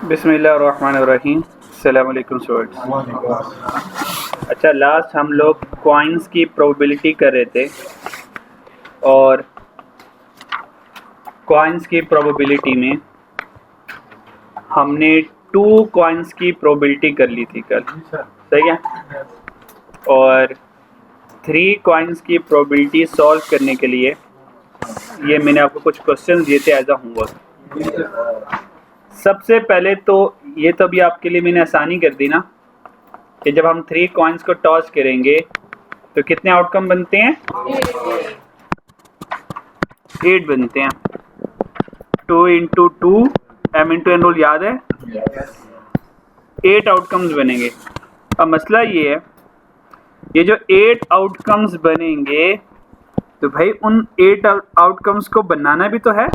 बिस्मिल्लाहिर्रहमानिर्रहीम। अस्सलाम वालेकुम स्टूडेंट्स। अच्छा, लास्ट हम लोग कॉइन्स की प्रोबेबिलिटी कर रहे थे और कॉइन्स की प्रोबेबिलिटी में हमने 2 कॉइन्स की प्रोबेबिलिटी कर ली थी कल, सही है। और 3 कॉइन्स की प्रोबेबिलिटी सॉल्व करने के लिए ये मैंने आपको कुछ क्वेश्चंस दिए थे एज अ होमवर्क। सबसे पहले तो ये तो अभी आपके लिए मैंने आसानी कर दी ना कि जब हम 3 कॉइन्स को टॉस करेंगे तो कितने आउटकम बनते हैं? 8 बनते हैं। 2 into 2 m into n rule याद है? 8 आउटकम्स बनेंगे। अब मसला ये है, ये जो 8 आउटकम्स बनेंगे तो भाई उन 8 आउटकम्स को बनाना भी तो है।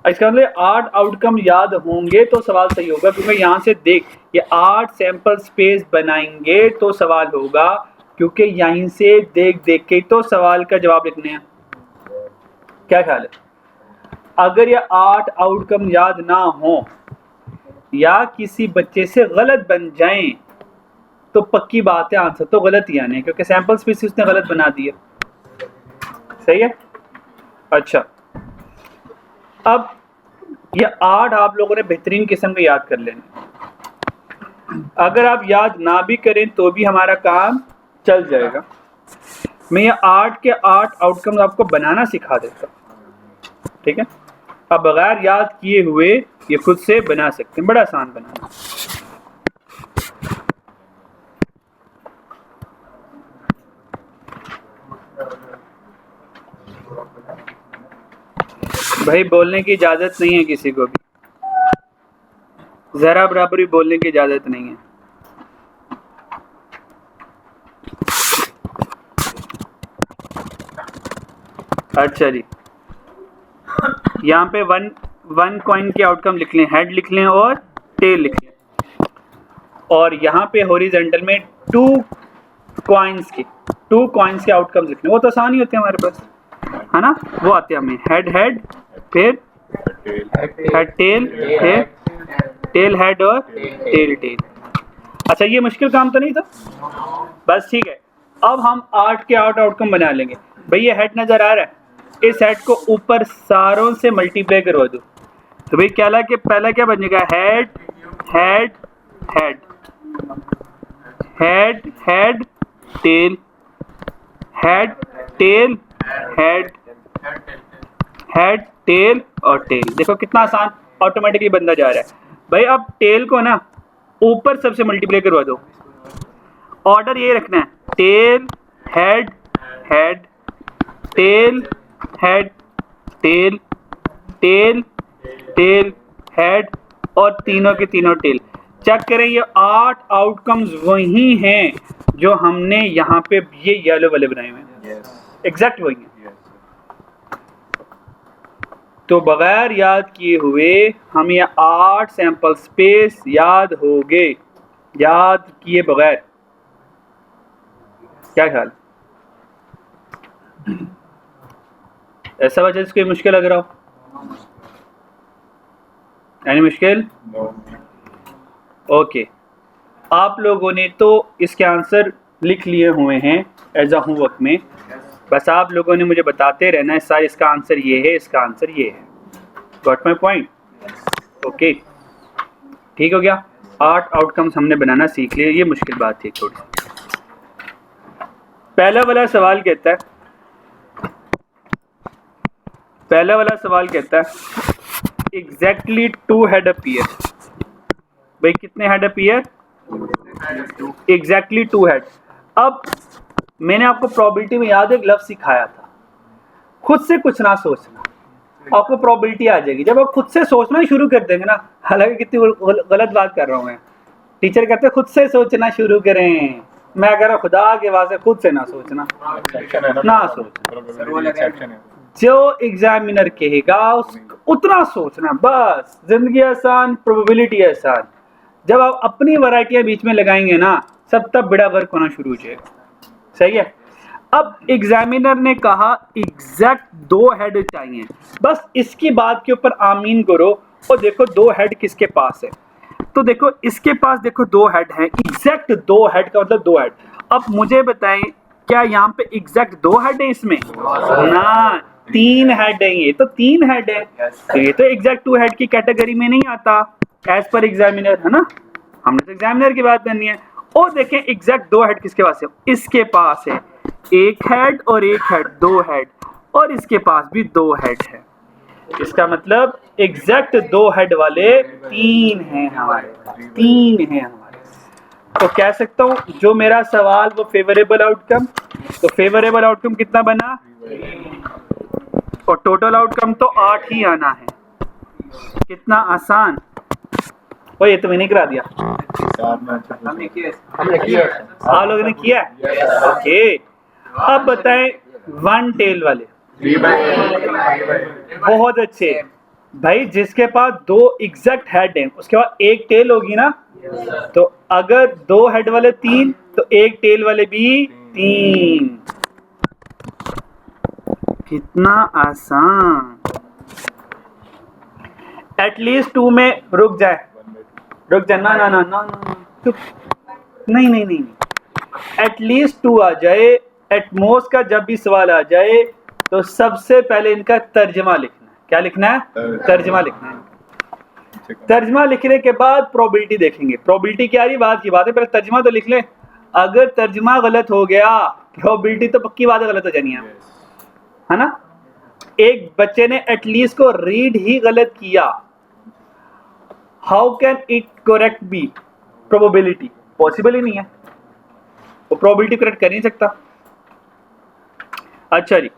इसका मतलब 8 आउटकम याद होंगे तो सवाल सही होगा, क्योंकि यहाँ से देख ये 8 सैंपल स्पेस बनाएंगे तो सवाल होगा, क्योंकि यहीं से देख देख के तो सवाल का जवाब लिखने हैं। क्या ख्याल है? अगर ये 8 आउटकम याद ना हो या किसी बच्चे से गलत बन जाएं तो पक्की बात है आंसर तो गलत ही आने, क्योंकि सैंपल स्पेस उसने गलत बना दिया। सही है। अच्छा, अब ये 8 आप लोगों ने बेहतरीन किस्म के याद कर लेने। अगर आप याद ना भी करें तो भी हमारा काम चल जाएगा। मैं ये 8 के 8 आउटकम्स आपको बनाना सिखा देता हूँ, ठीक है। अब बगैर याद किए हुए ये खुद से बना सकते हैं, बड़ा आसान बनाना। भाई बोलने की इजाजत नहीं है किसी को भी, जरा बराबर भी बोलने की इजाजत नहीं है। अच्छा जी, यहाँ पे वन कॉइन के आउटकम लिख लें, हेड लिख लें और टेल लिख लें। और यहाँ पे हॉरिजॉन्टल में 2 कॉइन्स के आउटकम लिख लें। वो तो आसान ही होते हैं हमारे पास, है ना। वो आते हैं हमें हेड हेड, फिर हेड टेल, फिर टेल हेड और टेल टेल। अच्छा, ये मुश्किल काम तो नहीं था? बस ठीक है। अब हम 8 के 8 आउटकम बना लेंगे। भाई ये हेड नजर आ रहा है, इस हेड को ऊपर सारों से मल्टीप्लाई करवा दो तो भाई पहला क्या बन जाएगा? Head head head, head head tail, head tail head, head tell और टेल। देखो कितना आसान ऑटोमेटिकली बनता जा रहा है। भाई अब टेल को ना ऊपर सबसे मल्टीप्लाई करवा दो। ऑर्डर ये रखना है, tail head head, tail head tail, tail tail head और तीनों के तीनों टेल। चेक करें, ये 8 आउटकम्स वही हैं जो हमने यहाँ पे ये येलो वाले बनाए हुए हैं। एग्जैक्ट वही हैं। तो बगैर याद किए हुए हम ये 8 सैंपल स्पेस याद हो गए, याद किए बगैर। क्या ख्याल? ऐसा वजह से कोई मुश्किल लग रहा हो? यानी मुश्किल? ओके, आप लोगों ने तो इसके आंसर लिख लिए हुए हैं एज अ होमवर्क में। बस आप लोगों ने मुझे बताते रहना है सर इसका आंसर ये है, इसका आंसर ये है। Got my point? ओके, ठीक हो गया। 8 आउटकम्स हमने बनाना सीख लिए, ये मुश्किल बात थी थोड़ी। पहला वाला सवाल कहता है एग्जैक्टली 2 हेड अपीयर। भाई कितने हेड अपीयर? Exactly 2 head. अब मैंने आपको प्रोबेबिलिटी में याद एक लफ्ज सिखाया था, खुद से कुछ ना सोचना, आपको प्रोबेबिलिटी आ जाएगी। जब आप खुद से सोचना शुरू कर देंगे ना, हालांकि कितनी गलत बात कर रहा हूँ मैं, टीचर कहते हैं खुद से सोचना शुरू करें, मैं कह रहा हूँ खुदा के वास्ते खुद से ना सोचना, ना सोचना। जो एग्जामिनर कहेगा उतना सोचना, बस। जिंदगी आसान, प्रोबेबिलिटी आसान। जब आप अपनी वैरायटियां बीच में लगाएंगे ना, सब तब बड़ा वर्क होना शुरू हो जाएगा। सही है। अब एग्जामिनर ने कहा एग्जैक्ट 2 हेड चाहिए, बस इसकी बात के ऊपर आमीन करो और देखो दो हेड किसके पास है, तो देखो इसके पास देखो दो हेड हैं, एग्जैक्ट दो हेड का मतलब दो हेड। अब मुझे बताएं क्या यहाँ पे एग्जैक्ट दो हेड है इसमें? ना, तीन हेड है, ये तो तीन हेड है, तो ये तो एग्जैक्ट टू हेड की कैटेगरी में नहीं आता एज पर एग्जामिनर, है ना, हमने तो एग्जामिनर की बात करनी है। और देखें एग्जैक्ट दो हेड किसके पास है, इसके पास है एक हेड और एक हेड, दो हेड, और इसके पास भी दो हेड है, इसका मतलब एग्जैक्ट दो हेड वाले तीन हैं हमारे, तीन हैं हमारे। तो कह सकता हूं जो मेरा सवाल वो फेवरेबल आउटकम, तो फेवरेबल आउटकम कितना बना, और टोटल आउटकम तो 8 ही आना है। कितना आसान, वो ये तो मैंने करा दिया, हमने किया, आप लोगों ने किया, ओके। अब बताएं वन टेल वाले, बहुत अच्छे भाई, जिसके पास दो एग्जैक्ट हेड हैं उसके बाद एक टेल होगी ना, तो अगर दो हेड वाले तीन तो एक टेल वाले भी तीन, कितना आसान। एटलीस्ट टू में रुक जाए ना ना ना ना ना, नहीं नहीं नहीं, एटलीस्ट टू आ जाए, एटमोस्ट का जब भी सवाल आ जाए तो सबसे पहले इनका तर्जमा लिखना है। क्या लिखना है? तर्जमा लिखना है। तर्जमा लिखने के बाद प्रोबेबिलिटी देखेंगे, प्रोबेबिलिटी क्या रही बात की बात है, पहले तर्जमा तो लिख ले, अगर तर्जमा गलत हो गया प्रोबेबिलिटी तो पक्की बात है गलत हो जानी है ना। एक बच्चे ने एटलीस्ट को रीड ही गलत किया, how can it correct be probability, possible ही नहीं है, वो प्रोबेबिलिटी करेक्ट कर नहीं सकता। अच्छा जी,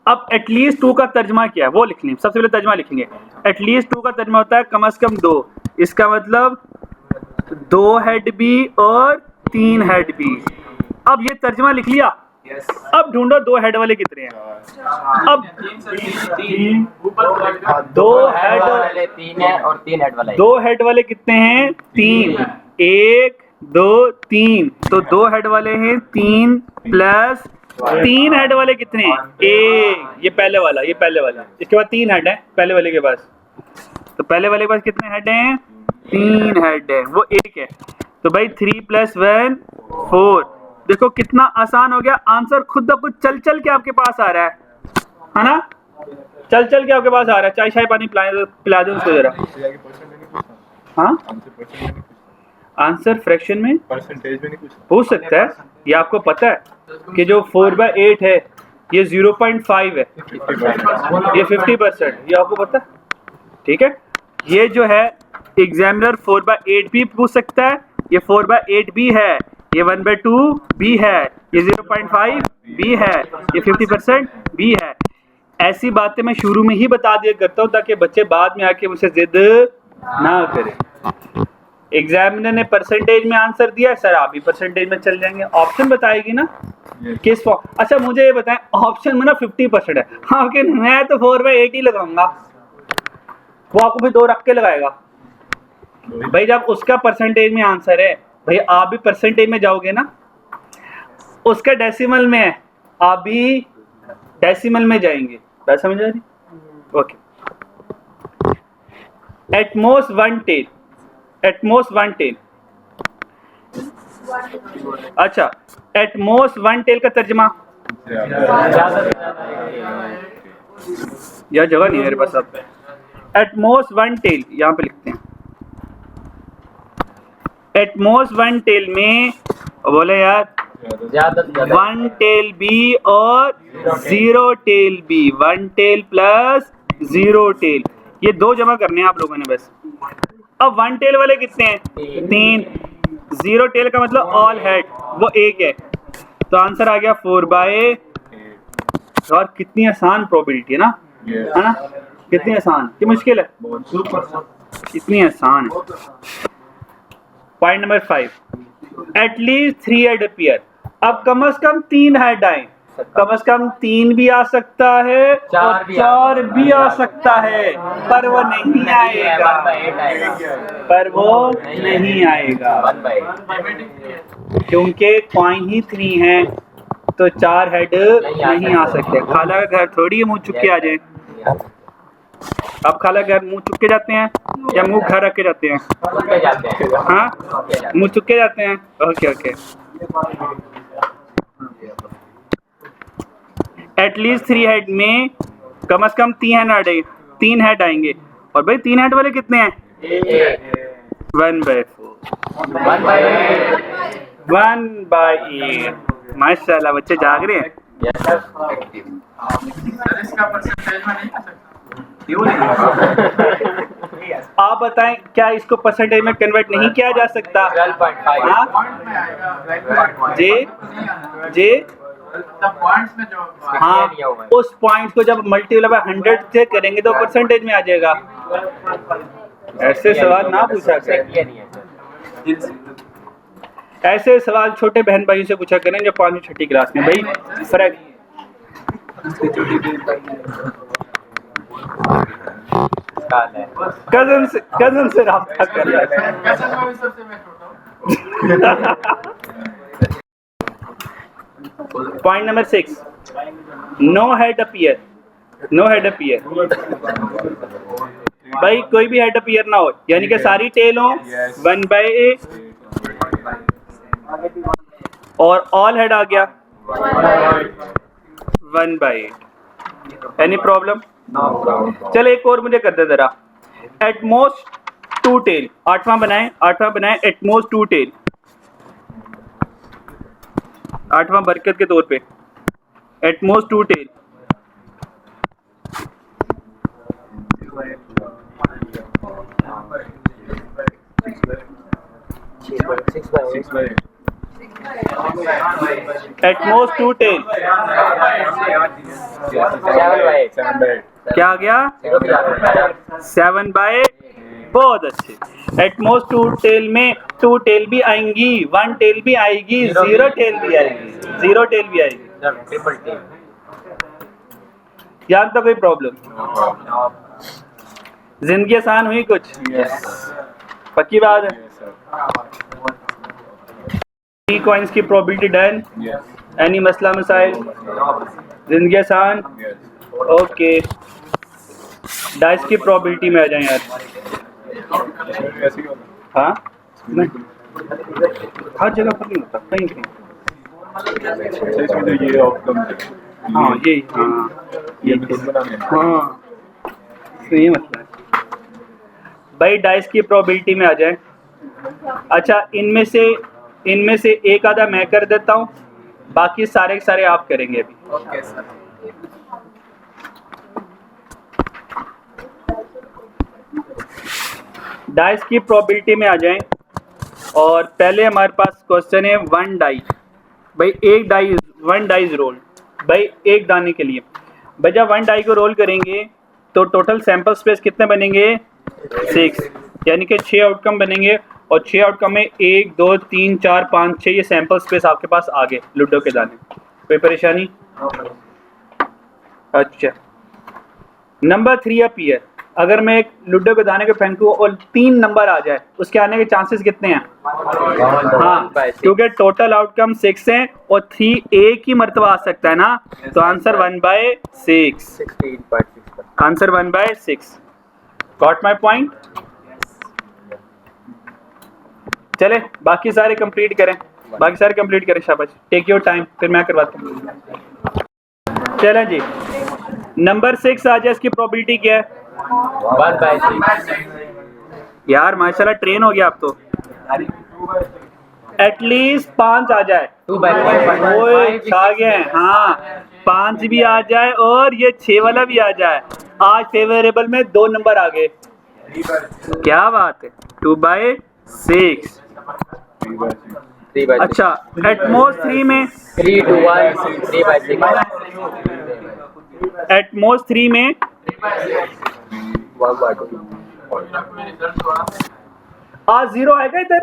अब एटलीस्ट टू का तर्जमा क्या है वो लिख लें, सबसे पहले तर्जमा लिखेंगे। एटलीस्ट टू का तर्जमा होता है कम से कम दो, इसका मतलब दो हेड भी और तीन हेड भी। अब ये तर्जमा लिख लिया, अब ढूंढो दो हेड वाले कितने हैं। अब दो हेड वाले तीन है और तीन हेड वाले, दो हेड वाले कितने हैं? तीन, एक दो तीन, तो दो हेड वाले हैं तीन प्लस तीन हेड वाले कितने हैं? एक, ये पहले वाला, ये पहले वाला, इसके बाद तीन हेड है पहले वाले के पास, तो पहले वाले के पास कितने हेड हैं? तीन हेड है, वो एक है, तो भाई 3 + 1 4। देखो कितना आसान हो गया, आंसर खुद ब खुद चल चल के आपके पास आ रहा है ना, चल चल के आपके पास आ रहा है। चाय शाय पानी पिला दो उसको जरा। हाँ, आंसर फ्रैक्शन में, परसेंटेज में नहीं पूछ सकता है, ये आपको पता है कि जो 4/8 है ये 0.5 है, ये 50%, ये आपको पता है, ठीक है। ये जो है एग्जामिनर 4/8 भी पूछ सकता है, ये 4/8 भी है, ये 1/2 भी है, ये 0.5 भी है, ये 50% भी है। ऐसी बातें मैं शुरू में ही बता दिया करता हूँ ताकि बच्चे बाद में आके मुझसे जिद ना करें। एग्जामिनर ने परसेंटेज में आंसर दिया, सर आप भी परसेंटेज में चल जाएंगे, ऑप्शन बताएगी ना किस फॉर्म। अच्छा मुझे ये बताएं, ऑप्शन में ना 50% है, हाँ कि मैं तो 4/8 ही लगाऊंगा, वो आपको फिर 2 रख के लगाएगा। भाई जब उसका परसेंटेज में आंसर है, भाई आप भी परसेंटेज में जाओगे ना, उसका डेसिमल में है, आप भी डेसिमल में जाएंगे, बात समझ आ रही? Okay. At most one tail, at most one tail, अच्छा एटमोस्ट वन टेल का तर्जमा, यह जगह नहीं है मेरे पास, अब एटमोस्ट वन टेल यहां पे लिखते हैं। एटमोस्ट वन टेल में बोले यार, वन टेल बी और zero tail B, one tail plus zero tail, ये दो जमा करने हैं आप लोगों ने बस। अब वन टेल वाले कितने हैं? तीन, जीरो टेल का मतलब ऑल हेड, वो एक है, तो आंसर आ गया 4/8। और कितनी आसान प्रोबेबिलिटी है ना, है ना, कितनी आसान, कि मुश्किल है, कितनी आसान है। Point number 5, at least 3 head appear. अब कम से कम 3 हेड आए, कम से कम 3 भी आ सकता है और 4 भी आ सकता है, पर वो नहीं आएगा, पर वो नहीं आएगा क्योंकि कॉइन ही 3 है, तो 4 हेड नहीं आ सकते। खाला का घर थोड़ी मुँह चुप के आ जाए। आप खाला घर मुंह चुप के जाते हैं या मुंह घर रख के जाते हैं? हाँ, मुंह चुप के जाते हैं। Okay okay. एटलीस्ट 3 हेड में कम से कम 3 हेड आएंगे। और भाई 3 हेड वाले कितने हैं? 1/4 1/8। माशाल्लाह बच्चे जाग रहे हैं। आप बताएं क्या इसको परसेंटेज में कन्वर्ट नहीं किया जा सकता? जी जी हाँ, उस पॉइंट को जब मल्टीप्लाई बाय 100 से करेंगे तो परसेंटेज में आ जाएगा। ऐसे सवाल ना पूछा करें। ऐसे सवाल छोटे बहन भाइयों से पूछा करें जो 5वीं 6ठी क्लास में। भाई फर्क कजन से राब्ता कर रहा है। Point number 6, no head appear. भाई कोई भी हेड अपीयर ना हो, यानी कि सारी टेल हो 1/8 और ऑल हेड आ गया 1/8। Any problem? चल एक और मुझे कर दे जरा। एटमोस्ट 2 टेल, 8वां बनाए एटमोस्ट 2 टेल, 8वां बरकत के तौर पे एटमोस्ट 2 टेल। एटमोस्ट 2 टेल क्या आ गया? 7/8। बहुत अच्छे। एटमोस्ट 2 टेल में 2 टेल भी आएंगी, 1 टेल भी आएगी, 0 टेल भी आएगी, 0 टेल भी आएगी। यहाँ तक कोई प्रॉब्लम? जिंदगी आसान हुई कुछ? पक्की बात है। 3 कॉइन्स की प्रोबेबिलिटी डन। एनी मसला मसाइल? जिंदगी आसान? ओके। डाइस की प्रोबेबिलिटी में आ जाए यार। हाँ हर जगह पर नहीं होता, कहीं कहीं। हाँ यही, हाँ ये मतलब है। भाई डाइस की प्रोबेबिलिटी में आ जाए। अच्छा इनमें से एक आधा मैं कर देता हूँ, बाकी सारे के सारे आप करेंगे अभी। Okay sir. डाइस की प्रोबेबिलिटी में आ जाएं और पहले हमारे पास क्वेश्चन है 1 डाई। भाई 1 डाइज रोल, भाई एक दाने के लिए। भाई जब 1 डाई को रोल करेंगे तो टोटल सैंपल स्पेस कितने बनेंगे? 6, यानी कि 6 आउटकम बनेंगे। और 6 आउटकम में 1 2 3 4 5 6 ये सैंपल स्पेस आपके पास आ गए लूडो के दाने। कोई परेशानी? अच्छा नंबर 3 अपीयर। अगर मैं एक लूडो के दाने को फेंकूं और 3 नंबर आ जाए, उसके आने के चांसेस कितने हैं? हाँ, क्योंकि टोटल आउटकम 6 हैं और 3 एक ही मरतबा आ सकता है ना, तो answer 1/6। Answer 1/6। Got my point? चले बाकी सारे कंप्लीट करें, शाबाश। टेक योर टाइम, फिर मैं करवाता हूँ। चलें जी, नंबर 6 आ जाए, इसकी प्रोबेबिलिटी क्या है? 1/6। यार माशाल्लाह ट्रेन हो गया आप तो। एटलीस्ट 5 आ जाए। 2/5 आ गए। हाँ 5 भी आ जाए और ये 6 वाला भी आ जाए। आज फेवरेबल में 2 नंबर आ गए। क्या बात है। 2/6। अच्छा एटमोस्ट 3 में 3 to 1 3/6। एटमोस्ट 3 में 1/2। आज 0 आएगा इधर।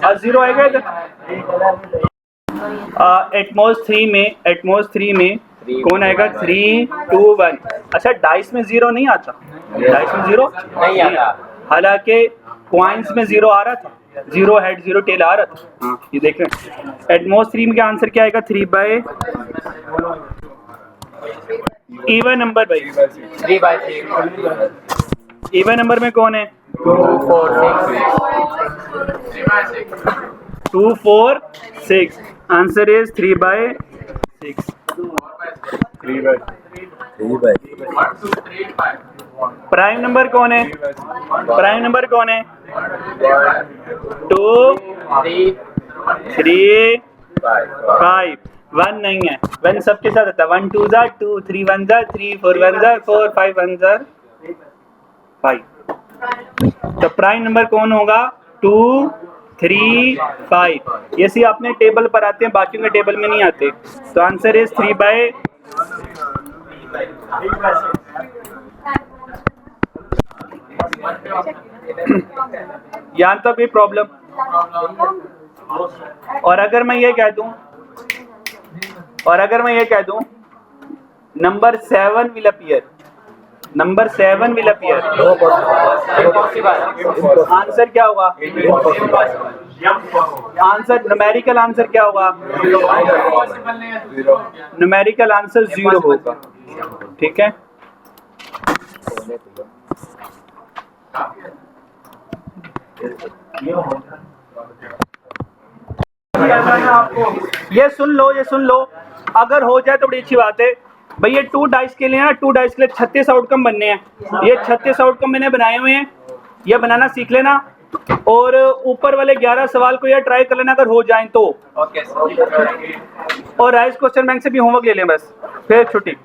आज 0 आएगा इधर। एटमोस्ट 3 में कौन आएगा? 3 2 1। अच्छा डाइस में 0 नहीं आता। डाइस में 0 नहीं आता, हालांकि कॉइन्स में 0 आ रहा था। 0 हेड 0 टेल आ रहा था। हाँ ये देख रहे हैं। एटमोस्ट 3 में क्या आंसर क्या आएगा? 3/। इवन नंबर भाई, 3 by 6. इवन नंबर में कौन है? 2, 4, 6. 2, 4, 6. Answer is 3 by 6. 3 by prime number कौन है? प्राइम नंबर कौन है? 2, 3, 5. 1 नहीं है, 1 सबके साथ आता है. 1 2 जा 2, 3 1 जा 3, 4 1 जा 4, 5 1 जा 5. तो प्राइम नंबर कौन होगा? 2, 3, 5. ये सी अपने टेबल पर आते हैं, बाकियों के टेबल में नहीं आते. तो आंसर इज 3 by यहाँ तक कोई प्रॉब्लम? और अगर मैं ये कह दूं number 7 will appear, number 7 will appear, answer क्या होगा? आंसर न्यूमेरिकल आंसर क्या होगा? न्यूमेरिकल आंसर 0 होगा. ठीक है, ये सुन लो, अगर हो जाए तो बड़ी अच्छी बात है भाई. ये 2 डाइस के लिए ना, 2 डाइस के लिए 36 आउटकम बनने हैं. ये 36 आउटकम मैंने बनाए हुए हैं, ये बनाना सीख लेना. और ऊपर वाले 11 सवाल को ये ट्राई कर लेना अगर हो जाए तो. और राइस क्वेश्चन बैंक से भी होमवर्क ले लें बस, फिर छुट्टी.